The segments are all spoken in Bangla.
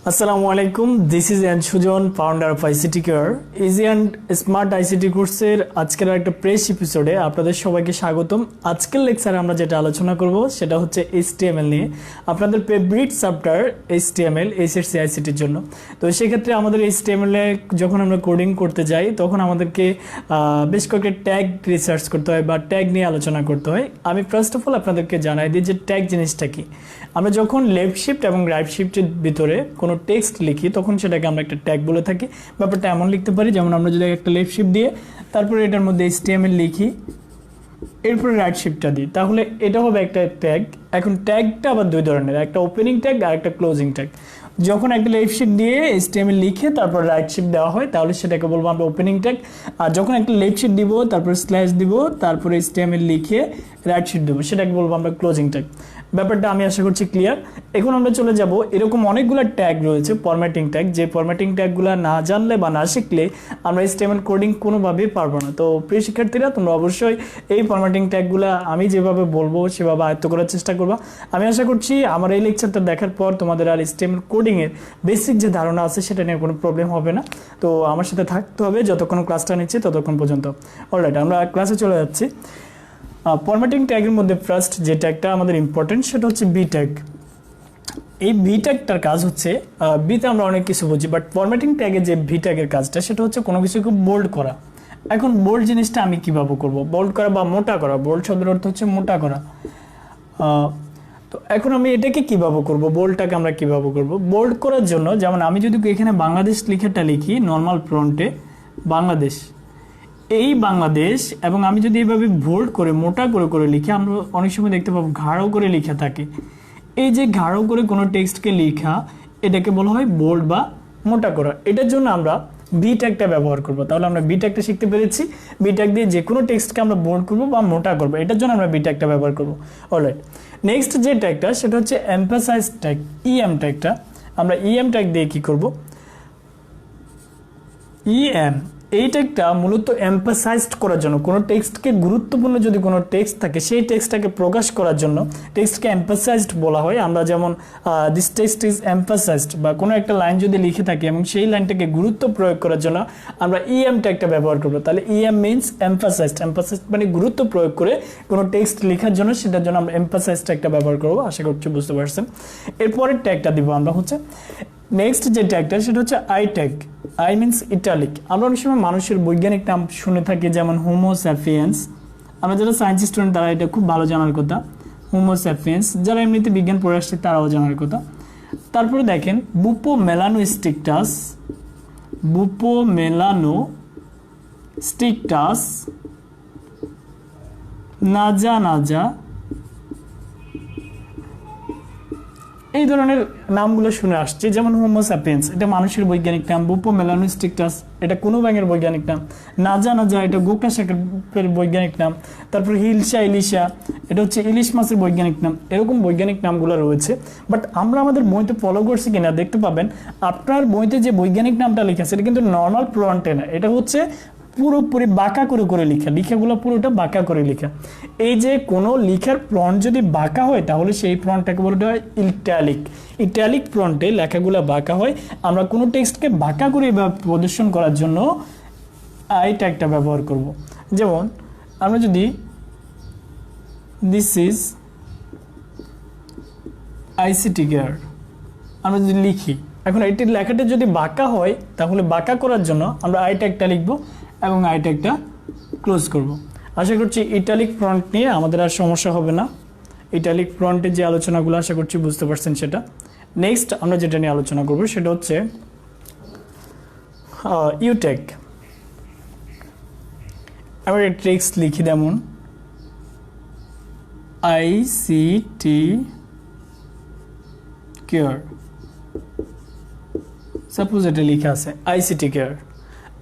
আসসালামু আলাইকুম, this is Sujan, founder of ICT care. Easy and smart ICT কোর্সের আজকের একটা প্রেস এপিসোডে আপনাদের সবাইকে স্বাগতম। আজকের লেকচারে আমরা যেটা আলোচনা করব সেটা হচ্ছে HTML নিয়ে, আপনাদের ফেভারিট সফটওয়্যার HTML এসএসসি আইসিটির জন্য। তো সেক্ষেত্রে আমাদের HTML এ যখন আমরা কোডিং করতে যাই তখন আমাদেরকে বেশ কয়েকটা ট্যাগ রিসার্চ করতে হয় বা ট্যাগ নিয়ে আলোচনা করতে হয়। আমি ফার্স্ট অফ অল আপনাদেরকে জানাই দিই যে ট্যাগ জিনিসটা কি। আমরা যখন লেফট শিফট এবং রাইট শিফটের ভিতরে কোনো টেক্সট লিখি তখন সেটাকে আমরা একটা ট্যাগ বলে থাকি। ব্যাপারটা এমন লিখতে পারি, যেমন আমরা যদি একটা লেফট শিফট দিয়ে তারপরে এটার মধ্যে HTML লিখি, এরপরে রাইট শিফটটা দিই, তাহলে এটা হবে একটা ট্যাগ। এখন ট্যাগটা আবার দুই ধরনের, একটা ওপেনিং ট্যাগ আর একটা ক্লোজিং ট্যাগ। যখন একটা লেফট শিফট দিয়ে HTML লিখে তারপর রাইট শিফট দেওয়া হয় তাহলে সেটাকে বলবো আমরা ওপেনিং ট্যাগ। আর যখন একটা লেফট শিফট দিব তারপর স্ল্যাশ দিব তারপরে HTML লিখে রাইট শিফট দেবো, সেটাকে বলবো আমরা ক্লোজিং ট্যাগ। ব্যাপারটা আমি আশা করছি ক্লিয়ার। এখন আমরা চলে যাব, এরকম অনেকগুলো ট্যাগ রয়েছে ফরম্যাটিং ট্যাগ, যে ফরম্যাটিং ট্যাগগুলো না জানলে বা না শিখলে আমরা HTML কোডিং কোনোভাবেই পারবো না। তো প্রিয় শিক্ষার্থীরা, তোমরা অবশ্যই এই ফরম্যাটিং ট্যাগগুলো আমি যেভাবে বলবো সেভাবে আয়ত্ত করার চেষ্টা করবা। আমি আশা করছি আমার এই লেকচারটা দেখার পর তোমাদের আর HTML কোডিংয়ের বেসিক যে ধারণা আছে সেটা নিয়ে কোনো প্রবলেম হবে না। তো আমার সাথে থাকতে হবে যতক্ষণ ক্লাসটা নিচ্ছি ততক্ষণ পর্যন্ত। অলরাইট, আমরা ক্লাসে চলে যাচ্ছি। ফরম্যাটিং ট্যাগের মধ্যে ফার্স্ট যে ট্যাগটা আমাদের ইম্পর্টেন্ট সেটা হচ্ছে বি ট্যাগ। এই ভি ট্যাগটার কাজ হচ্ছে, বিতে আমরা অনেক কিছু বুঝি, বাট ফরম্যাটিং ট্যাগের যে ভি ট্যাগের কাজটা সেটা হচ্ছে কোনো কিছুকে বোল্ড করা। এখন বোল্ড জিনিসটা আমি কিভাবে করব? বোল্ড করা বা মোটা করা, বোল্ড শব্দের অর্থ হচ্ছে মোটা করা। তো এখন আমি এটাকে কিভাবে করব, বোল্ডটাকে আমরা কিভাবে করব? বোল্ড করার জন্য যেমন আমি যদি এখানে বাংলাদেশ লিখাটা লিখি নর্মাল ফ্রন্টে বাংলাদেশ, এই বাংলাদেশ, এবং আমি যদি এইভাবে বোল্ড করে মোটা করে করে লিখি, আমরা অনেক সময় দেখতে পাবো গাঢ় করে লেখা থাকে। এই যে গাঢ় করে কোনো টেক্সটকে লেখা, এটাকে বলা হয় বোল্ড বা মোটা করা। এটার জন্য আমরা বি ট্যাগটা ব্যবহার করব। তাহলে আমরা বি ট্যাগটা শিখতে পেরেছি। বি ট্যাগ দিয়ে যে কোনো টেক্সটকে আমরা বোল্ড করব বা মোটা করব, এটার জন্য আমরা বি ট্যাগটা ব্যবহার করব। অলরাইট, নেক্সট যে ট্যাগটা সেটা হচ্ছে এমফাসাইজ ট্যাগ, ইএম ট্যাগটা। আমরা ইএম ট্যাগ দিয়ে কি করব? ইএম এই ট্যাগটা মূলত এমফাসাইজড করার জন্য, কোনো টেক্সটকে গুরুত্বপূর্ণ যদি কোনো টেক্সট থাকে সেই টেক্সটটাকে প্রকাশ করার জন্য টেক্সটকে এমফাসাইজড বলা হয়। আমরা যেমন দিস টেক্সট ইজ এমফাসাইজড, বা কোনো একটা লাইন যদি লিখে থাকি এবং সেই লাইনটাকে গুরুত্ব প্রয়োগ করার জন্য আমরা ইএম ট্যাগটা ব্যবহার করবো। তাহলে ইএম মিনস এমফাসাইজড, এমফাসাইজড মানে গুরুত্ব প্রয়োগ করে কোনো টেক্সট লেখার জন্য, সেটার জন্য আমরা এমফাসাইজ ট্যাগটা ব্যবহার করবো। আশা করছি বুঝতে পারছেন। এরপরের ট্যাগটা দিব আমরা হচ্ছে, নেক্সট যে ট্যাগটা সেটা হচ্ছে I tag. I means italic. আমরা অনেক সময় মানুষের বৈজ্ঞানিক নাম শুনে থাকি, যেমন হোমো স্যাপিয়েন্স। আমরা যারা সায়েন্স স্টুডেন্ট তারা এটা খুব ভালো জানার কথা, হোমো স্যাপিয়েন্স। যারা এমনিতে বিজ্ঞান পড়ে আসছে তারাও জানার কথা। তারপরে দেখেন বুপো মেলানো স্টিকটাস, বুপো মেলানো স্টিকটাস, নাজা নাজা, এই ধরনের নামগুলো শুনে আসছে। যেমন হোমো স্যাপিয়েন্স এটা মানুষের বৈজ্ঞানিক নাম, বুপো মেলানোস্টিকটাস এটা কোনো ব্যাঙের বৈজ্ঞানিক নাম, নাজা নাজা এটা গোকা শাকের বৈজ্ঞানিক নাম, তারপর হিলসা ইলিশা এটা হচ্ছে ইলিশ মাছের বৈজ্ঞানিক নাম। এরকম বৈজ্ঞানিক নামগুলো রয়েছে, বাট আমরা আমাদের বইতে ফলো করছি কিনা দেখতে পাবেন আপনার বইতে যে বৈজ্ঞানিক নামটা লেখা আছে এটা কিন্তু নর্মাল ফ্রন্টে না, এটা হচ্ছে পুরোপুরি বাঁকা করে করে লেখা, লেখাগুলো পুরোটা বাঁকা করে লেখা। এই যে কোনো লেখার ফ্রন্ট যদি বাঁকা হয় তাহলে সেই ফ্রন্টটাকে বলতে হয় ইটালিক। ইটালিক ফ্রন্টে লেখাগুলো বাঁকা হয়। আমরা কোনো টেক্সটকে বাঁকা করে বা প্রদর্শন করার জন্য আই ট্যাগটা ব্যবহার করব। যেমন আমরা যদি দিস ইজ আইসিটি কেয়ার আমরা যদি লিখি, এখন এটির লেখাটা যদি বাঁকা হয় তাহলে বাঁকা করার জন্য আমরা আই ট্যাগটা লিখবো এবং আই ট্যাগটা ক্লোজ করব। আশা করছি ইটালিক ফ্রন্ট নিয়ে আমাদের আর সমস্যা হবে না। ইটালিক ফ্রন্টের যে আলোচনাগুলো আশা করছি বুঝতে পারছেন সেটা। নেক্সট আমরা যেটা নিয়ে আলোচনা করব সেটা হচ্ছে ইউ ট্যাগ। আমরা টেক্সট লিখি, যেমন আইসিটি কেয়ার, সাপোজ এটা লেখা আছে আইসিটি কেয়ার।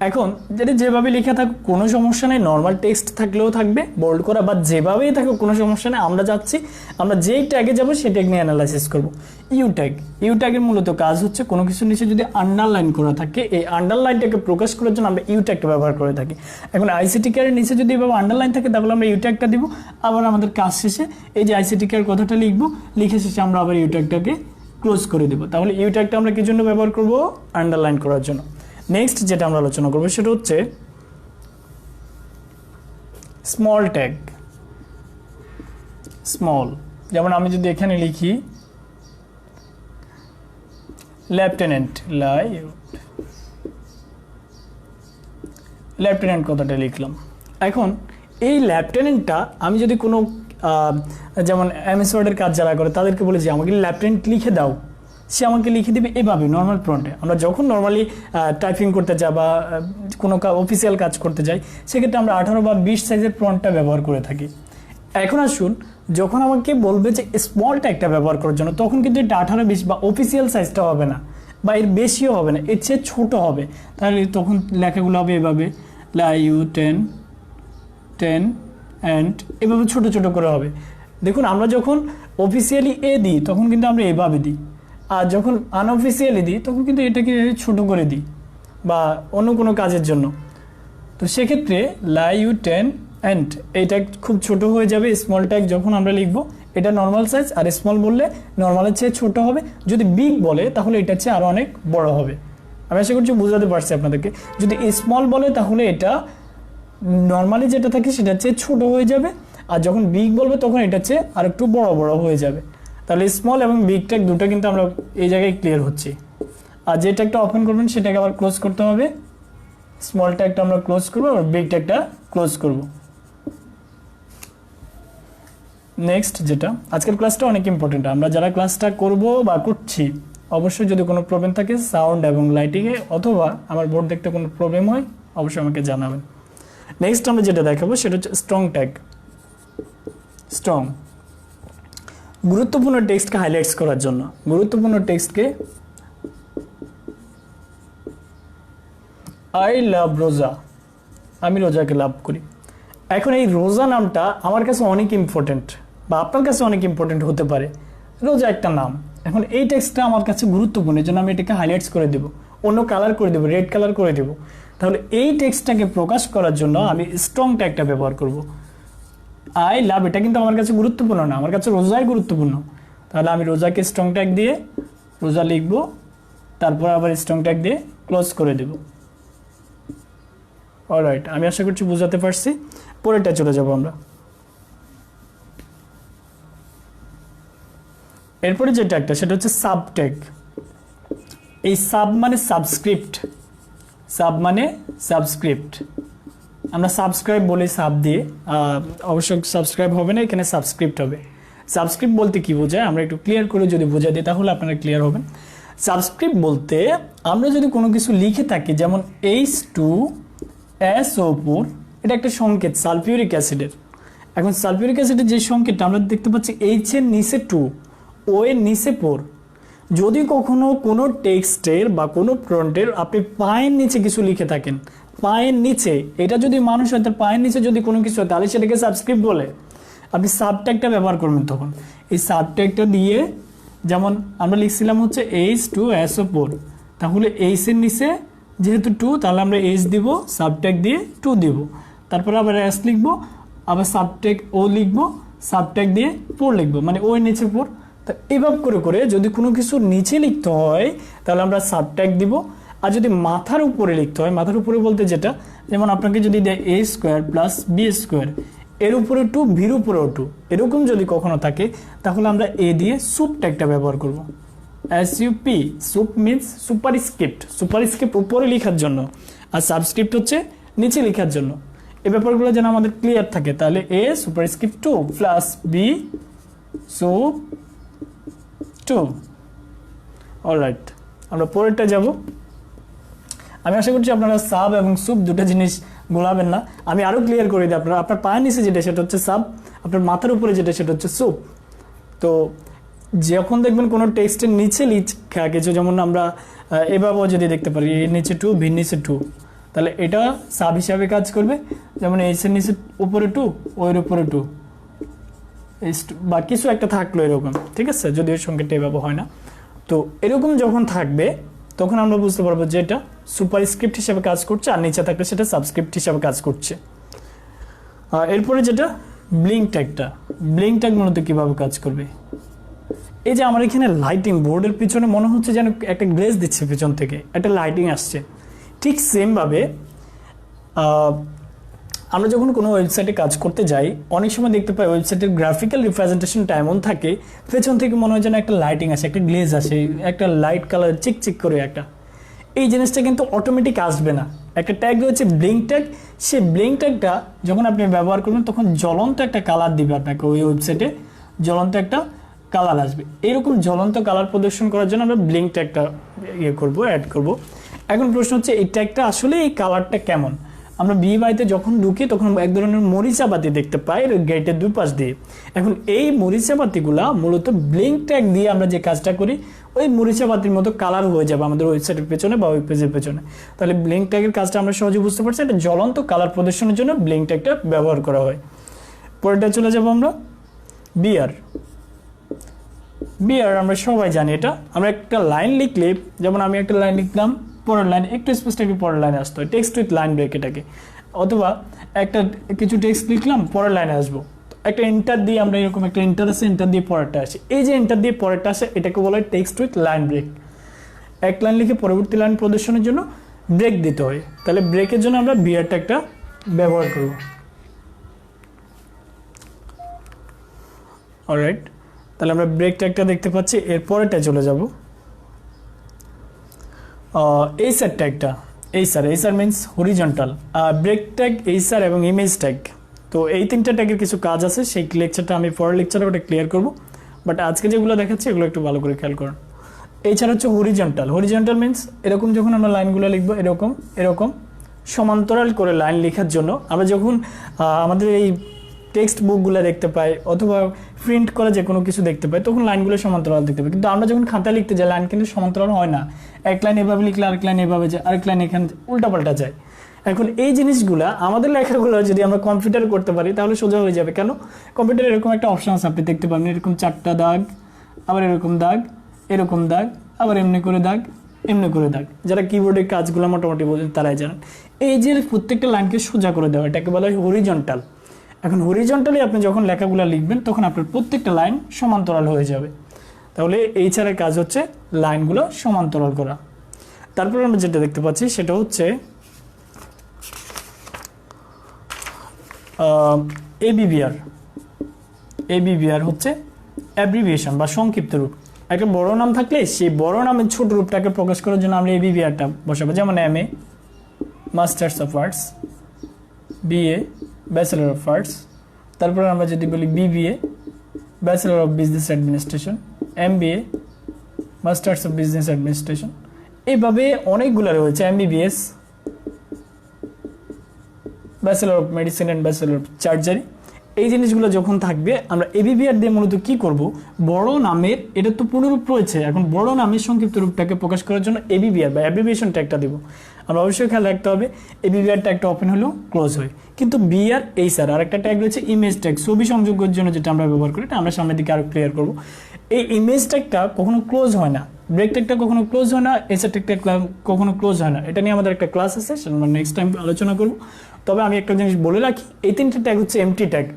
এখন যেটা যেভাবে লেখা থাকুক কোনো সমস্যা নেই, নর্মাল টেক্সট থাকলেও থাকবে বোল্ড করা, বা যেভাবেই থাকুক কোনো সমস্যা নেই। আমরা যাচ্ছি, আমরা যেই ট্যাগে যাবো সেই ট্যাগ নিয়ে অ্যানালাইসিস করবো। ইউ ট্যাগ, ইউ ট্যাগের মূলত কাজ হচ্ছে কোনো কিছুর নিচে যদি আন্ডারলাইন করা থাকে, এই আন্ডারলাইনটাকে প্রকাশ করার জন্য আমরা ইউ ট্যাগটা ব্যবহার করে থাকি। এখন আইসিটি কেয়ারের নিচে যদি এভাবে আন্ডারলাইন থাকে তাহলে আমরা ইউ ট্যাগটা দিব। আবার আমাদের কাজ শেষে এই যে আইসিটি কেয়ার কথাটা লিখবো, লিখে শেষে আমরা আবার ইউ ট্যাগটাকে ক্লোজ করে দেব। তাহলে ইউ ট্যাগটা আমরা কি জন্য ব্যবহার করব? আন্ডারলাইন করার জন্য। নেক্সট যেটা আমরা আলোচনা করব সেটা হচ্ছে স্মল ট্যাগ। স্মল, যেমন আমি যদি এখানে লিখি লেফটেন্যান্ট, লেফটেন্যান্ট কথাটা লিখলাম। এখন এই লেফটেন্যান্টটা আমি যদি কোনো যেমন এমএস ওয়ার্ডের কাজ যারা করে তাদেরকে বলে যে আমাকে লেফটেন্যান্ট লিখে দাও, সে আমাকে লিখে দেবে এভাবে নর্মাল প্রম্পটে। আমরা যখন নর্মালি টাইপিং করতে যাই বা কোনো অফিসিয়াল কাজ করতে যাই, সেক্ষেত্রে আমরা 18 বা 20 সাইজের প্রম্পটটা ব্যবহার করে থাকি। এখন আসুন, যখন আমাকে বলবে যে স্মল ট্যাগটা ব্যবহার করার জন্য, তখন কিন্তু এটা 18-20 বা অফিসিয়াল সাইজটা হবে না, বা এর বেশিও হবে না, এর চেয়ে ছোটো হবে। তাহলে তখন লেখাগুলো হবে এভাবে ইউ 10 অ্যান্ড এভাবে ছোটো ছোটো করে হবে। দেখুন, আমরা যখন অফিসিয়ালি এ দিই তখন কিন্তু আমরা এভাবে দিই, আর যখন আনঅফিসিয়ালি দিই তখন কিন্তু এটাকে ছোটো করে দিই বা অন্য কোনো কাজের জন্য। তো সেক্ষেত্রে ইউ 10 অ্যান্ড এইটা খুব ছোট হয়ে যাবে। স্মল ট্যাগ যখন আমরা লিখবো এটা নর্মাল সাইজ, আর স্মল বললে নর্মালের চেয়ে ছোট হবে। যদি বিগ বলে তাহলে এটার চেয়ে আরও অনেক বড় হবে। আমি আশা করছি বোঝাতে পারছি আপনাদেরকে। যদি স্মল বলে তাহলে এটা নর্মালি যেটা থাকে সেটার চেয়ে ছোট হয়ে যাবে, আর যখন বিগ বলবে তখন এটার চেয়ে আর একটু বড় বড় হয়ে যাবে। তাহলে স্মল এবং বিগ ট্যাগ দুটো কিন্তু আমরা এই জায়গায় ক্লিয়ার হচ্ছি। আর যে ট্যাগটা ওপেন করবেন সেটাকে আবার ক্লোজ করতে হবে। স্মল ট্যাগটা আমরা ক্লোজ করবো আর বিগ ট্যাগটা ক্লোজ করব। নেক্সট যেটা, আজকের ক্লাসটা অনেক ইম্পর্টেন্ট। আমরা যারা ক্লাসটা করব বা করছি, অবশ্যই যদি কোনো প্রবলেম থাকে সাউন্ড এবং লাইটিংয়ে অথবা আমার বোর্ড দেখতে কোনো প্রবলেম হয় অবশ্যই আমাকে জানাবেন। নেক্সট আমরা যেটা দেখাবো সেটা হচ্ছে স্ট্রং ট্যাগ। স্ট্রং, গুরুত্বপূর্ণ টেক্সটকে হাইলাইটস করার জন্য। গুরুত্বপূর্ণ টেক্সটকে আই লাভ রোজা, আমি রোজাকে লাভ করি। এখন এই রোজা নামটা আমার কাছে অনেক ইম্পর্টেন্ট বা আপনার কাছে অনেক ইম্পর্টেন্ট হতে পারে। রোজা একটা নাম। এখন এই টেক্সটটা আমার কাছে গুরুত্বপূর্ণ, এই জন্য আমি এটাকে হাইলাইটস করে দেবো, অন্য কালার করে দেবো, রেড কালার করে দেবো। তাহলে এই টেক্সটটাকে প্রকাশ করার জন্য আমি স্ট্রং ট্যাগটা ব্যবহার করব। আই লাভ, এটা কিন্তু আমার কাছে গুরুত্বপূর্ণ না, আমার কাছে রোজাই গুরুত্বপূর্ণ। তাহলে আমি রোজাকে স্ট্রং ট্যাগ দিয়ে রোজা লিখব, তারপর আবার স্ট্রং ট্যাগ দিয়ে ক্লোজ করে দেব। অলরাইট, আমি আশা করছি বোঝাতে পারছি। পরেরটা চলে যাব আমরা। এরপরে যে ট্যাগটা সেটা হচ্ছে সাব ট্যাগ। এই সাব মানে সাবস্ক্রিপ্ট, সাব মানে সাবস্ক্রিপ্ট। আমরা সাবস্ক্রাইব বলি সাব দিয়ে, অবশ্য সাবস্ক্রাইব হবে না, এখানে সাবস্ক্রিপ্ট হবে। সাবস্ক্রিপ্ট বলতে কি বোঝায় আমরা একটু ক্লিয়ার করে যদি বোঝাই দিই তাহলে আপনারা ক্লিয়ার হবেন। সাবস্ক্রিপ্ট বলতে আমরা যদি কোনো কিছু লিখে থাকি, যেমন H2SO4, এটা একটা সংকেত সালফিউরিক অ্যাসিডের। এখন সালফিউরিক অ্যাসিডের যে সংকেতটা আমরা দেখতে পাচ্ছি H এর নিচে 2, O এর নিচে 4। যদি কখনো কোনো টেক্সটের বা কোনো প্রম্পটের আপনি পায়ের নিচে কিছু লিখে থাকেন, পায়ের নিচে, এটা যদি মানুষ হয় তার পায়ের নিচে যদি কোনো কিছু হয় তাহলে সেটাকে সাবস্ক্রিপ্ট বলে। আপনি সাবট্যাগটা ব্যবহার করবেন তখন। এই সাবট্যাগটা দিয়ে, যেমন আমরা লিখছিলাম হচ্ছে H2SO4, তাহলে H এর নিচে যেহেতু 2 তাহলে আমরা H দিব, সাবট্যাগ দিয়ে 2 দিব, তারপরে আবার S লিখবো, আবার সাবট্যাগ O লিখবো, সাবট্যাগ দিয়ে 4 লিখবো, মানে O এর নিচে 4। তো এভাবে করে করে যদি কোনো কিছু নিচে লিখতে হয় তাহলে আমরা সাবট্যাগ দিব। আর যদি মাথার উপরে লিখতে হয়, মাথার উপরে বলতে যেটা, যেমন আপনাকে যদি দেয় A² + B², এর উপরে 2, ভির উপরেও 2, এরকম যদি কখনো থাকে তাহলে আমরা এ দিয়ে সুপ ট্যাগটা ব্যবহার করব। SUP, soup means superscript. Superscript উপরে লেখার জন্য, আর সাবস্ক্রিপ্ট হচ্ছে নিচে লেখার জন্য। এই ব্যাপারগুলো যেন আমাদের ক্লিয়ার থাকে। তাহলে A superscript 2 + B soup 2। Alright, আমরা পরেরটা যাব। আমি আশা করছি আপনারা সাব এবং সুপ দুটো জিনিস গোলাবেন না। আমি আরও ক্লিয়ার করে দিই, আপনার পায়ের নিচে যেটা সেটা হচ্ছে সাব, আপনার মাথার উপরে যেটা সেটা হচ্ছে সুপ। তো যখন দেখবেন কোনো টেক্সটের নিচে লিখা কিছু, যেমন আমরা এভাবেও যদি দেখতে পারি এর নিচে 2, ভির নিচে 2, তাহলে এটা সাব হিসাবে কাজ করবে। যেমন H এর নিচে উপরে 2, O এর উপরে 2, বা কিছু একটা থাকলো এরকম, ঠিক আছে, যদি ওই সংখ্যাটা এভাবে হয় না। তো এরকম যখন থাকবে তখন আমরা বুঝতে পারবো যে এটা সুপারস্ক্রিপ্ট হিসাবে কাজ করছে, আর নিচে থাকলে সেটা সাবস্ক্রিপ্ট হিসাবে কাজ করছে। এরপরে যেটা ব্লিঙ্ক ট্যাগটা, ব্লিঙ্ক ট্যাগ মূলত কীভাবে কাজ করবে। এই যে আমার এখানে লাইটিং বোর্ডের পিছনে মনে হচ্ছে যেন একটা গ্লেজ দিচ্ছে পিছন থেকে, একটা লাইটিং আসছে। ঠিক সেমভাবে আমরা যখন কোনো ওয়েবসাইটে কাজ করতে যাই অনেক সময় দেখতে পাই ওয়েবসাইটের গ্রাফিক্যাল রিপ্রেজেন্টেশনটা এমন থাকে পেছন থেকে মনে হয় যেন একটা লাইটিং আসে, একটা গ্লেজ আসে, একটা লাইট কালার চিকচিক করে একটা। এই জিনিসটা কিন্তু অটোমেটিক আসবে না। একটা ট্যাগ রয়েছে ব্লিঙ্ক ট্যাগ, সেই ব্লিঙ্ক ট্যাগটা যখন আপনি ব্যবহার করবেন তখন জ্বলন্ত একটা কালার দিবে আপনাকে, ওই ওয়েবসাইটে জ্বলন্ত একটা কালার আসবে। এরকম জ্বলন্ত কালার প্রদর্শন করার জন্য আমরা ব্লিঙ্ক ট্যাগটা অ্যাড করব। এখন প্রশ্ন হচ্ছে এই ট্যাগটা আসলে এই কালারটা কেমন? আমরা বিয়ে বাড়িতে যখন ঢুকি তখন এক ধরনের মরিচাবাতি দেখতে পাই গেটের দুই পাশ দিয়ে। এখন এই মরিচাবাতিগুলা মূলত ব্লিঙ্ক ট্যাগ দিয়ে আমরা যে কাজটা করি ওই মরিচাবাতির মতো কালার হয়ে যাবে আমাদের ওয়েবসাইটের পেছনে বা ওয়েব পেজের পেছনে। তাহলে ব্লিঙ্ক ট্যাগের কাজটা আমরা সহজে বুঝতে পারছি, এটা জ্বলন্ত কালার প্রদর্শনের জন্য ব্লিঙ্ক ট্যাগটা ব্যবহার করা হয়। পরেরটা চলে যাব আমরা বিয়ার। বিয়ার আমরা সবাই জানি, এটা আমরা একটা লাইন লিখলে, যেমন আমি একটা লাইন লিখলাম, পরের লাইন একটু স্পেস থেকে পরের লাইনে আসতে হয়, টেক্সট উইথ লাইন ব্রেক এটাকে। অথবা একটা কিছু টেক্সট লিখলাম, পরের লাইনে আসবো, একটা এন্টার দিয়ে আমরা এরকম একটা এন্টার আছে, এন্টার দিয়ে পরেরটা আসে। এই যে এন্টার দিয়ে পরেরটা আসে এটাকে বলা হয় টেক্সট উইথ লাইন ব্রেক। এক লাইন লিখে পরবর্তী লাইন প্রদর্শনের জন্য ব্রেক দিতে হয়, তাহলে ব্রেকের জন্য আমরা বিয়ার ট্যাগটা ব্যবহার করব। অলরাইট, তাহলে আমরা ব্রেক ট্যাগটা দেখতে পাচ্ছি। এর পরেরটা চলে যাব এইচআর ট্যাগটা। HR means horizontal, break tag, HR এবং ইমেজ ট্যাগ। তো এই তিনটা ট্যাগের কিছু কাজ আছে, সেই লেকচারটা আমি পরের লেকচারে ওটা ক্লিয়ার করব, বাট আজকে যেগুলো দেখাচ্ছি এগুলো একটু ভালো করে খেয়াল করুন। এইচআর হচ্ছে হরিজন্টাল। হরিজন্টাল মিনস এরকম যখন আমরা লাইনগুলো লিখবো এরকম এরকম সমান্তরাল করে লাইন লেখার জন্য আমরা যখন আমাদের এই টেক্সট বুকগুলো দেখতে পাই অথবা প্রিন্ট করা যে কোনো কিছু দেখতে পাই তখন লাইনগুলো সমান্তরাল দেখতে পাই, কিন্তু আমরা যখন খাতা লিখতে যাই লাইন কিন্তু সমান্তরাল হয় না। এক লাইন এভাবে লিখলে আরেক লাইন এভাবে যায়, আরেক লাইন এখানে উল্টাপাল্টা যায়। এখন এই জিনিসগুলা আমাদের লেখাগুলো যদি আমরা কম্পিউটারে করতে পারি তাহলে সোজা হয়ে যাবে। কেন? কম্পিউটারে এরকম একটা অপশন আছে, আপনি দেখতে পাবেন এরকম চারটা দাগ, আবার এরকম দাগ, এরকম দাগ, আবার এমনি করে দাগ, এমনি করে দাগ। যারা কিবোর্ডের কাজগুলো মোটামুটি বোঝেন তারাই জানেন। এই যে প্রত্যেকটা লাইনকে সোজা করে দেওয়া এটাকে বলা হয় হরিজন্টাল। এখন হরিজন্টালি আপনি যখন লেখাগুলো লিখবেন তখন আপনার প্রত্যেকটা লাইন সমান্তরাল হয়ে যাবে। তাহলে এইচআর এর কাজ হচ্ছে লাইনগুলো সমান্তরাল করা। তারপর আমরা যেটা দেখতে পাচ্ছি সেটা হচ্ছে এবিভিআর। এবিভিআর হচ্ছে অ্যাব্রিভিয়েশন বা সংক্ষিপ্ত রূপ। একটা বড় নাম থাকলে সেই বড় নামের ছোট রূপটাকে প্রকাশ করার জন্য আমরা এবিভিআরটা বসাবো। যেমন MA, masters of arts, BA, bachelor of arts. তারপর আমরা যদি বলি BBA, bachelor of business administration, MBA, masters of business administration. এইভাবে অনেকগুলো রয়েছে, MBBS, bachelor of medicine and bachelor of surgery. এই জিনিসগুলো যখন থাকবে আমরা এবিভিআর দিয়ে মূলত কি করব, বড় নামের, এটা তো পুনরূপ রয়েছে, এখন বড় নামের সংক্ষিপ্ত রূপটাকে প্রকাশ করার জন্য এবিভিআর বা অ্যাব্রিভিয়েশন ট্যাগটা দিব। আমরা অবশ্যই খেয়াল রাখতে হবে এবিভিআর ট্যাগটা ওপেন হলেও ক্লোজ হয়, কিন্তু বিআর এইচআর আর একটা ট্যাগ রয়েছে ইমেজ ট্যাগ, ছবি সংযোগের জন্য যেটা আমরা ব্যবহার করি, এটা আমরা সামনের দিকে আরো ক্লিয়ার করব। এই ইমেজ ট্যাগটা কখনো ক্লোজ হয় না, ব্রেক ট্যাগটা কখনো ক্লোজ হয় না, এইচআর ট্যাগটা কখনো ক্লোজ হয় না। এটা নিয়ে আমাদের একটা ক্লাস আছে, সেটা আমরা নেক্সট টাইম আলোচনা করব। তবে আমি একটা জিনিস বলে রাখি, এই তিনটা ট্যাগ হচ্ছে এমটি ট্যাগ।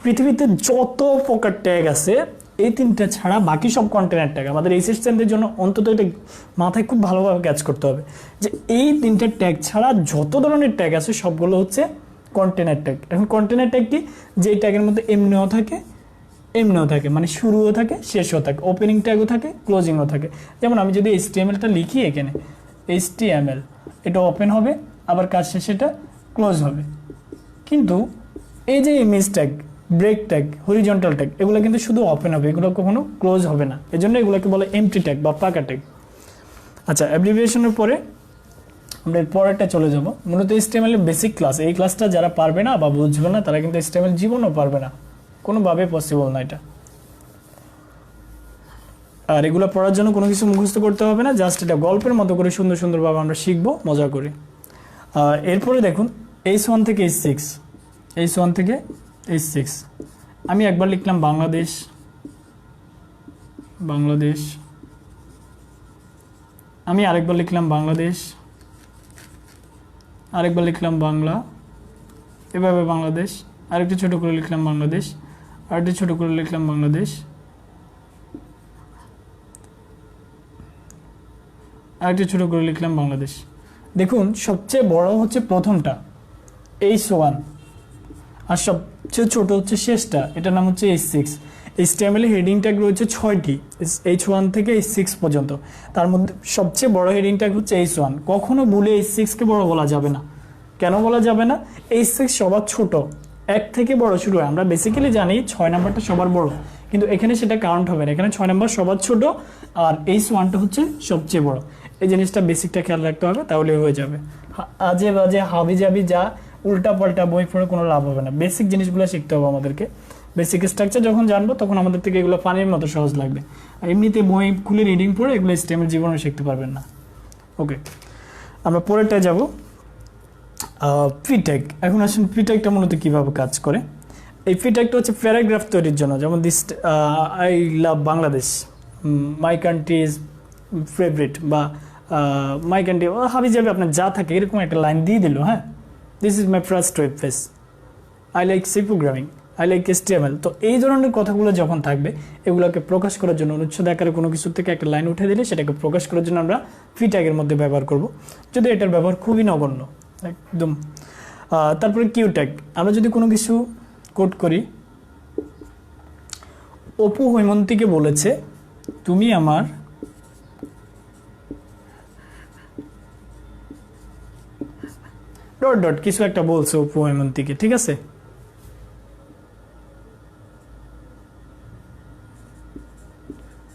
পৃথিবীতে যত প্রকার ট্যাগ আছে এই তিনটা ছাড়া বাকি সব কন্টেনার ট্যাগ। আমাদের এইচএস স্ট্যান্ডের জন্য অন্তত এটা মাথায় খুব ভালোভাবে ক্যাচ করতে হবে যে এই তিনটা ট্যাগ ছাড়া যত ধরনের ট্যাগ আছে সবগুলো হচ্ছে কন্টেনার ট্যাগ। এখন কন্টেনার ট্যাগ কি, যে ট্যাগের মধ্যে এমনিও থাকে এমনিও থাকে, মানে শুরুও থাকে শেষও থাকে, ওপেনিং ট্যাগও থাকে ক্লোজিংও থাকে। যেমন আমি যদি HTML-টা লিখি, এখানে HTML এটা ওপেন হবে, আবার কাজ শেষে এটা ক্লোজ হবে। কিন্তু এই যে image tag, break tag, horizontal tag, এগুলো কিন্তু শুধু ওপেন হবে, এগুলো কখনো ক্লোজ হবে না। এজন্য এগুলোকে বলে এমটি ট্যাগ বা ফাঁকা ট্যাগ। আচ্ছা, অ্যাব্রিভিয়েশনের পরে আমরা এর পরেরটা চলে যাব, মূলত HTML এর বেসিক ক্লাস। এই ক্লাসটা যারা পারবে না বা বুঝবে না তারা কিন্তু HTML জীবনও পারবে না, কোনোভাবে পসিবল না এটা। আর এগুলো পড়ার জন্য কোনো কিছু মুখস্থ করতে হবে না, জাস্ট এটা গল্পের মতো করে সুন্দর সুন্দরভাবে আমরা শিখবো মজা করে। এরপরে দেখুন H1 থেকে H6, H1 থেকে H6 আমি একবার লিখলাম বাংলাদেশ, বাংলাদেশ, আমি আরেকবার লিখলাম বাংলাদেশ, আরেকবার লিখলাম বাংলা, এভাবে বাংলাদেশ, আরেকটু ছোট করে লিখলাম বাংলাদেশ, আরেকটু ছোট করে লিখলাম বাংলাদেশ, আরেকটু ছোটো করে লিখলাম বাংলাদেশ। দেখুন সবচেয়ে বড় হচ্ছে প্রথমটা H1, আর সবচেয়ে ছোট হচ্ছে শেষটা, এটার নাম হচ্ছে H6। HTML হেডিং ট্যাগ রয়েছে 6টি, H1 থেকে H6 পর্যন্ত। তার মধ্যে সবচেয়ে বড় হেডিং ট্যাগ হচ্ছে H1। কখনো ভুলে H6কে বড় বলা যাবে না। কেন বলা যাবে না? H6 সবার ছোট, 1 থেকে বড় শুরু হয়। আমরা বেসিক্যালি জানি 6 নাম্বারটা সবার বড়, কিন্তু এখানে সেটা কাউন্ট হবে না। এখানে 6 নাম্বার সবার ছোট আর H1টা হচ্ছে সবচেয়ে বড়। এই জিনিসটা বেসিকটা খেয়াল রাখতে হবে, তাহলে হয়ে যাবে। আজে বাজে হাবি জাবি যা উল্টা পাল্টা বই পড়ে কোনো লাভ হবে না। বেসিক জিনিসগুলো শিখতে হবে আমাদেরকে। বেসিক স্ট্রাকচার যখন জানবো তখন আমাদের থেকে এগুলো পানির মতো সহজ লাগবে। আর এমনিতে বই খুলে রিডিং পড়ে এগুলো স্টেমের জীবনে শিখতে পারবেন না। ওকে, আমরা পরেরটায় যাব, পিটেক। এখন আসুন পিটেকটা মূলত কীভাবে কাজ করে। এই পিটেকটা হচ্ছে প্যারাগ্রাফ তৈরির জন্য, যেমন this I love Bangladesh, my country is favourite, বা মাই কান্ট্রি হাবি যাবে আপনার যা থাকে এরকম একটা লাইন দিয়ে দিল। হ্যাঁ, this is my first web page, I like C programming, I like HTML। তো এই ধরনের কথাগুলো যখন থাকবে, এগুলোকে প্রকাশ করার জন্য অনুচ্ছেদ আকারে কোনো কিছু থেকে একটা লাইন উঠে দিলে সেটাকে প্রকাশ করার জন্য আমরা ফি ট্যাগের মধ্যে ব্যবহার করব, যদি এটার ব্যবহার খুবই নগণ্য একদম। তারপরে কিউ ট্যাগ। আমরা যদি কোনো কিছু কোড করি, অপু হৈমন্তীকে বলেছে তুমি আমার ডট ডট কিছু একটা বলছে অপু হৈমন্তীকে, ঠিক আছে?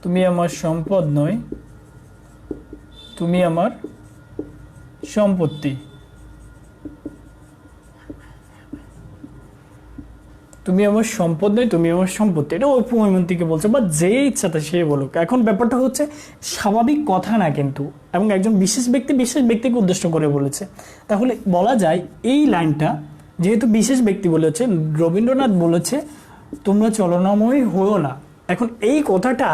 তুমি আমার সম্পদ নয়, তুমি আমার সম্পত্তি। তুমি আমার সম্পদ নয়, তুমি আমার সম্পত্তি, এটা অপু হৈমন্তীকে বলছে, বা যে ইচ্ছাতে সে বলুক। এখন ব্যাপারটা হচ্ছে স্বাভাবিক কথা না কিন্তু, এবং একজন বিশেষ ব্যক্তিকে উদ্দেশ্য করে বলেছে। তাহলে বলা যায় এই লাইনটা যেহেতু বিশেষ ব্যক্তি বলেছে, রবীন্দ্রনাথ বলেছে তোমরা চলনাময়ী হও না। এখন এই কথাটা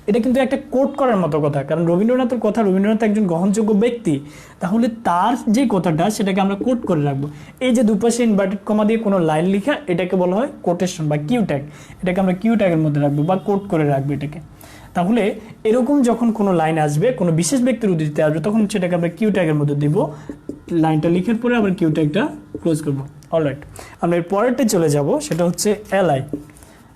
এটা কিন্তু একটা কোট করার মতো কথা, কারণ রবীন্দ্রনাথের কথা, রবীন্দ্রনাথ একজন গ্রহণযোগ্য ব্যক্তি, তাহলে তার যে কথাটা সেটাকে আমরা কোট করে রাখবো। এই যে দুপাশে ইনভার্টেড কমা দিয়ে কোনো লাইন লেখা, এটাকে বলা হয় কোটেশন বা কিউ ট্যাগ। এটাকে আমরা কিউ ট্যাগের মধ্যে রাখবো বা কোট করে রাখবো এটাকে। তাহলে এরকম যখন কোনো লাইন আসবে, কোনো বিশেষ ব্যক্তির উদ্ধৃতিতে আসবে, তখন সেটাকে আমরা কিউ ট্যাগের মধ্যে দিব। লাইনটা লিখার পরে আবার কিউ ট্যাগটা ক্লোজ করবো। অলরাইট, আমরা এর পরেরটা চলে যাব, সেটা হচ্ছে এলআই।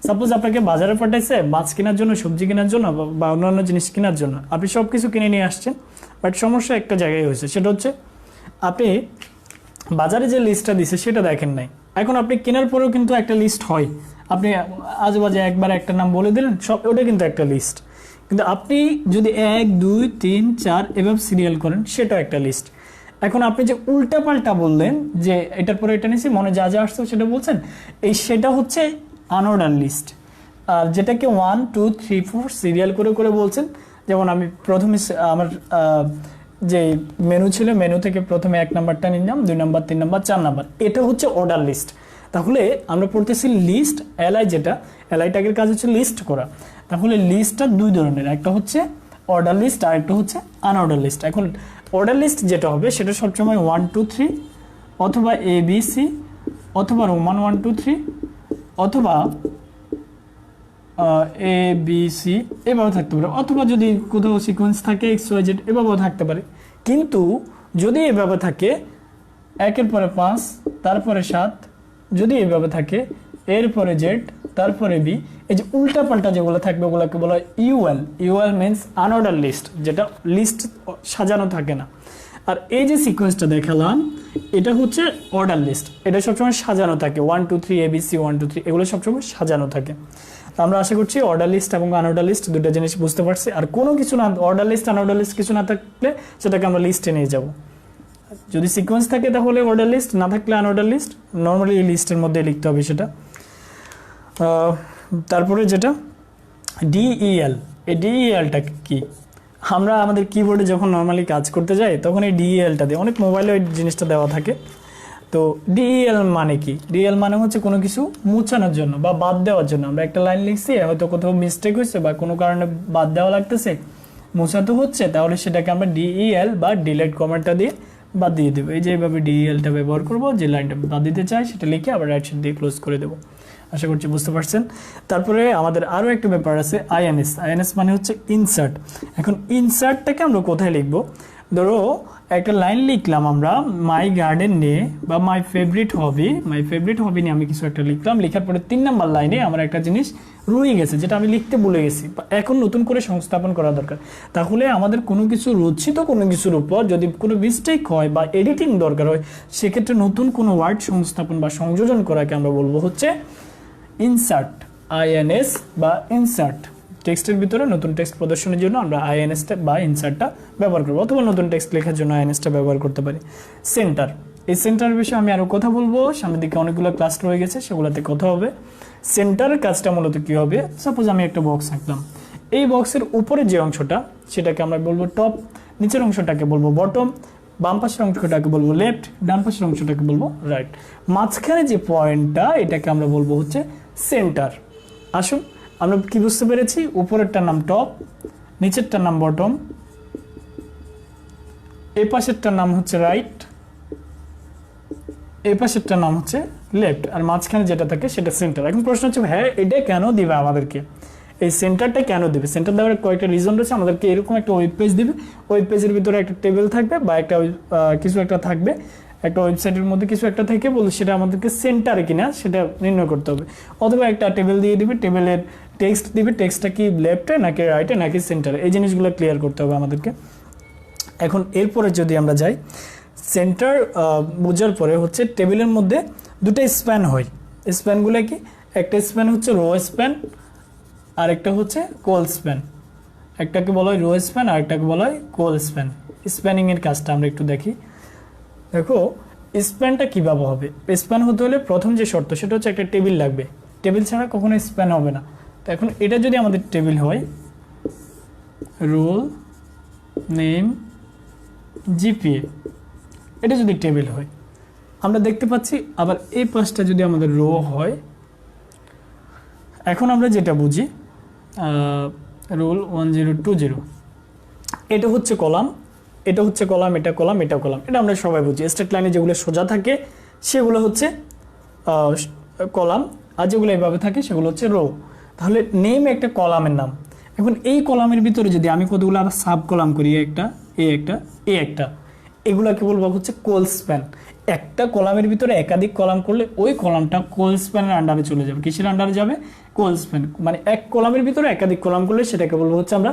সাপোজ আপনাকে বাজারে পাঠাইছে মাছ কেনার জন্য, সবজি কেনার জন্য, বা অন্যান্য জিনিস কেনার জন্য। আপনি সব কিছু কিনে নিয়ে আসছেন, বাট সমস্যা একটা জায়গায় হয়েছে, সেটা হচ্ছে আপনি বাজারে যে লিস্টটা দিছে সেটা দেখেন নাই। এখন আপনি কেনার পরেও কিন্তু একটা লিস্ট হয়, আপনি আজেবাজে একবার একটা নাম বলে দিলেন, সব ওটা কিন্তু একটা লিস্ট। কিন্তু আপনি যদি 1 2 3 4 এভাবে সিরিয়াল করেন, সেটাও একটা লিস্ট। এখন আপনি যে উল্টাপাল্টা বললেন যে এটার পরে এটা নিয়েছি, মনে যা যা আসছে সেটা বলছেন, সেটা হচ্ছে আনঅর্ডার লিস্ট। আর যেটাকে 1 2 3 4 সিরিয়াল করে করে বলছেন, যেমন আমি প্রথমে আমার যে মেনু ছিল, মেনু থেকে প্রথমে 1 নাম্বারটা নিলাম, 2 নাম্বার 3 নাম্বার 4 নাম্বার, এটা হচ্ছে অর্ডার লিস্ট। তাহলে আমরা পড়তেছি লিস্ট এলআই, যেটা এলআই ট্যাগের কাজ হচ্ছে লিস্ট করা। তাহলে লিস্টটা দুই ধরনের, একটা হচ্ছে অর্ডার লিস্ট আর একটা হচ্ছে আনঅর্ডার লিস্ট। এখন অর্ডার লিস্ট যেটা হবে সেটা সবসময় 1 2 3 অথবা ABC অথবা রোমান 1 2 3 অথবা ABC এভাবে থাকতে পারে, অথবা যদি কোথাও সিকোয়েন্স থাকে XYZ এভাবেও থাকতে পারে। কিন্তু যদি এভাবে থাকে 1 এর পরে 5 তারপরে 7, যদি এভাবে থাকে এরপরে Z তারপরে B, এই যে উল্টা পাল্টা যেগুলো থাকবে ওগুলোকে বলা হয় UL. UL means unorder list, যেটা লিস্ট সাজানো থাকে না। আর এই যে সিকোয়েন্সটা দেখালাম এটা হচ্ছে অর্ডার লিস্ট, এটা সবসময় সাজানো থাকে, 1 2 3 ABC 1 2 3 এগুলো সবসময় সাজানো থাকে। তো আমরা আশা করছি অর্ডার লিস্ট এবং আনঅর্ডার লিস্ট দুটো জিনিস বুঝতে পারছি। আর কোনো কিছু না, অর্ডার লিস্ট আনঅর্ডার লিস্ট কিছু না থাকলে সেটাকে আমরা লিস্টে নিয়ে যাব। যদি সিকোয়েন্স থাকে তাহলে অর্ডার লিস্ট, না থাকলে আনঅর্ডার লিস্ট, নর্মালি এই লিস্টের মধ্যে লিখতে হবে সেটা। তারপরে যেটা ডিইএল, এই ডিইএলটা কি? আমরা আমাদের কিবোর্ডে যখন নর্মালি কাজ করতে যাই তখন এই ডিইএলটা দিয়ে, অনেক মোবাইলে এই জিনিসটা দেওয়া থাকে। তো ডিইএল মানে কি? ডিইএল মানে হচ্ছে কোনো কিছু মুছানোর জন্য বা বাদ দেওয়ার জন্য। আমরা একটা লাইন লিখছি, হয়তো কোথাও মিস্টেক হয়েছে বা কোনো কারণে বাদ দেওয়া লাগতেছে, মুছাতে হচ্ছে, তাহলে সেটাকে আমরা ডিইএল বা ডিলেট কমান্ডটা দিয়ে বাদ দিয়ে দেবো। এই যে এইভাবে ডিইএলটা ব্যবহার করবো, যে লাইনটা বাদ দিতে চাই সেটা লিখে আবার রাইট সাইড দিয়ে ক্লোজ করে দেবো। আশা করছি বুঝতে পারছেন। তারপরে আমাদের আরও একটা ব্যাপার আছে আইএনএস। আইএনএস মানে হচ্ছে ইনসার্ট। এখন ইনসার্টটাকে আমরা কোথায় লিখব? ধরো একটা লাইন লিখলাম আমরা মাই গার্ডেন নিয়ে বা মাই ফেভারিট হবি নিয়ে আমি কিছু একটা লিখলাম। লেখার পরে 3 নাম্বার লাইনে আমার একটা জিনিস রয়ে গেছে যেটা আমি লিখতে ভুলে গেছি, এখন নতুন করে সংস্থাপন করা দরকার। তাহলে আমাদের কোনো কিছু রচিত কোনো কিছুর উপর যদি কোনো মিস্টেক হয় বা এডিটিং দরকার হয়, সেক্ষেত্রে নতুন কোনো ওয়ার্ড সংস্থাপন বা সংযোজন করাকে আমরা বলবো হচ্ছে ইনসার্ট। আইএনএস বা ইনসার্ট। টেক্সটের ভিতরে নতুন টেক্সট প্রদর্শনের জন্য আমরা আইএনএসটা বা ইনসার্টটা ব্যবহার করবো, অথবা নতুন টেক্সট লেখার জন্য আইএনএসটা ব্যবহার করতে পারি। সেন্টার, এই সেন্টারের বিষয়ে আমি আরও কথা বলবো, সামনের দিকে অনেকগুলো ক্লাস রয়ে গেছে, সেগুলোতে কথা হবে। সেন্টারের কাজটা মূলত কী হবে? সাপোজ আমি একটা বক্স আঁকলাম, এই বক্সের উপরে যে অংশটা সেটাকে আমরা বলবো টপ, নিচের অংশটাকে বলবো বটম, বাম পাশের অংশটাকে বলবো লেফট, ডান পাশের অংশটাকে বলবো রাইট। মাঝখানে যে পয়েন্টটা এটাকে আমরা বলবো হচ্ছে সেন্টার। আসুন আমরা কি বুঝতে পেরেছি? উপরেরটার নাম টপ, নিচেরটার নাম বটম, এই পাশেরটার নাম হচ্ছে রাইট, এই পাশেরটার নাম হচ্ছে লেফট, আর মাঝখানে যেটা থাকে সেটা সেন্টার। এখন প্রশ্ন হচ্ছে হ্যাঁ এটা কেন দিবে আমাদেরকে? এই সেন্টারটা কেন দিবে? সেন্টার দেওয়ার কয়েকটা রিজন রয়েছে। আমাদেরকে এরকম একটা ওয়েব পেজ দিবে, ওয়েব পেজের ভিতরে একটা টেবিল থাকবে বা একটা কিছু একটা থাকবে, একটা ওয়েবসাইটের মধ্যে কিছু একটা থেকে বলে সেটা আমাদেরকে সেন্টারে কিনা সেটা নির্ণয় করতে হবে। অথবা একটা টেবিল দিয়ে দিবে, টেবিলের টেক্সট দিবে, টেক্সটটা কি লেফটে নাকি রাইটে নাকি সেন্টারে, এই জিনিসগুলো ক্লিয়ার করতে হবে আমাদেরকে। এখন এরপরে যদি আমরা যাই, সেন্টার বোঝার পরে হচ্ছে টেবিলের মধ্যে দুটো স্প্যান হয়। স্প্যানগুলো কি? একটা স্প্যান হচ্ছে রো স্প্যান আর একটা হচ্ছে কোল স্প্যান। একটাকে বলা হয় রো স্প্যান আর একটাকে বলা হয় কোল স্প্যান। স্প্যানিংয়ের কাজটা আমরা একটু দেখি। দেখো স্প্যানটা কীভাবে হবে? স্প্যান হতে হলে প্রথম যে শর্ত সেটা হচ্ছে একটা টেবিল লাগবে, টেবিল ছাড়া কখনো স্প্যান হবে না। তো এখন এটা যদি আমাদের টেবিল হয়, রোল নেম জিপিএ, এটা যদি টেবিল হয় আমরা দেখতে পাচ্ছি। আবার এই পাশটা যদি আমাদের রো হয়, এখন আমরা যেটা বুঝি রোল 1020, এটা হচ্ছে কলাম, এটা হচ্ছে কলাম, এটা কলাম, এটা কলাম, এটা আমরা সবাই বুঝি। স্ট্রেট লাইনে যেগুলো সোজা থাকে সেগুলো হচ্ছে কলাম, আর যেগুলো এইভাবে থাকে সেগুলো হচ্ছে রো। তাহলে নেম একটা কলামের নাম। এখন এই কলামের ভিতরে যদি আমি কতগুলো আবার সাব কলাম করি, একটা এ একটা এ একটা, এগুলাকে বলবো হচ্ছে কোল স্প্যান। একটা কলামের ভিতরে একাধিক কলাম করলে ওই কলামটা কোল স্প্যানের আন্ডারে চলে যাবে। কিসের আন্ডারে যাবে? কোল স্প্যান। মানে এক কলামের ভিতরে একাধিক কলাম করলে সেটাকে বলবো হচ্ছে আমরা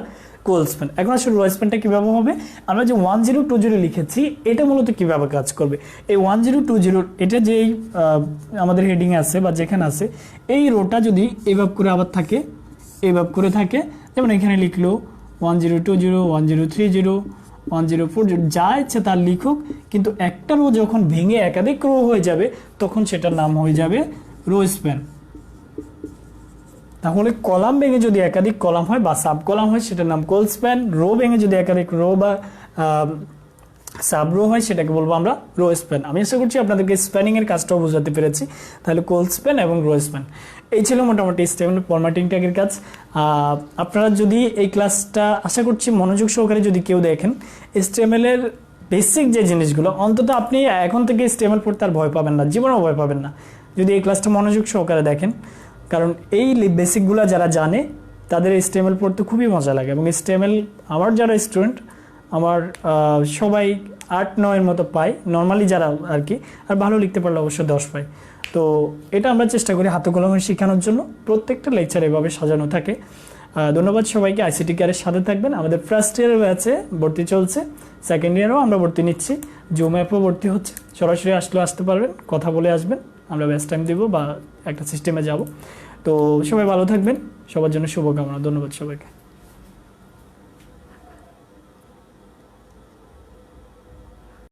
কোল স্প্যান। এখন আসলে রো স্প্যানটা কীভাবে হবে? আমরা যে 1020 লিখেছি এটা মূলত কীভাবে কাজ করবে? এই 1020 এটা যেই আমাদের হেডিং আছে বা যেখানে আছে, এই রোটা যদি এভাবে করে আবার থাকে, এভাবে করে থাকে, যেমন এখানে লিখলো 1020, 1030, 1040, যা ইচ্ছে তার লিখুক, কিন্তু একটা রো যখন ভেঙে একাধিক রো হয়ে যাবে তখন সেটার নাম হয়ে যাবে রো স্প্যান। তাহলে কলাম ভেঙে যদি একাধিক কলাম হয় বা সাব কলাম হয় সেটার নাম কোল স্প্যান। রো ভেঙে যদি একাধিক রো বা সাব রো হয় সেটাকে বলবো আমরা রো স্প্যান। আমি আশা করছি আপনাদেরকে স্প্যানিংয়ের কাজটাও বোঝাতে পেরেছি। তাহলে কোল স্প্যান এবং রো স্প্যান, এই ছিল মোটামুটি স্টেমেল ফরম্যাটিং ট্যাগের কাজ। আপনারা যদি এই ক্লাসটা আশা করছি মনোযোগ সহকারে যদি কেউ দেখেন, স্টেমেলের বেসিক যে জিনিসগুলো অন্তত আপনি এখন থেকে স্টেমেল পড়তে আর ভয় পাবেন না, জীবনেও ভয় পাবেন না যদি এই ক্লাসটা মনোযোগ সহকারে দেখেন। কারণ এই বেসিকগুলো যারা জানে তাদের স্টেমেল পড়তে খুবই মজা লাগে। এবং স্টেমেল আমার যারা স্টুডেন্ট, আমার সবাই 8-9 মতো পায় নর্মালি যারা আর কি, আর ভালো লিখতে পারলে অবশ্যই 10 পায়। তো এটা আমরা চেষ্টা করি হাতে কলমে শেখানোর জন্য। প্রত্যেকটা লেকচার এভাবে সাজানো থাকে। ধন্যবাদ সবাইকে। আইসিটি কেয়ারের সাথে থাকবেন। আমাদের ফার্স্ট ইয়ারের ব্যাচে ভর্তি চলছে, সেকেন্ড ইয়ারেও আমরা ভর্তি নিচ্ছি, জুম অ্যাপও ভর্তি হচ্ছে। সরাসরি আসলেও আসতে পারবেন, কথা বলে আসবেন, আমরা ব্যাচ টাইম দেবো বা একটা সিস্টেমে যাব। তো সবাই ভালো থাকবেন, সবার জন্য শুভকামনা। ধন্যবাদ সবাইকে।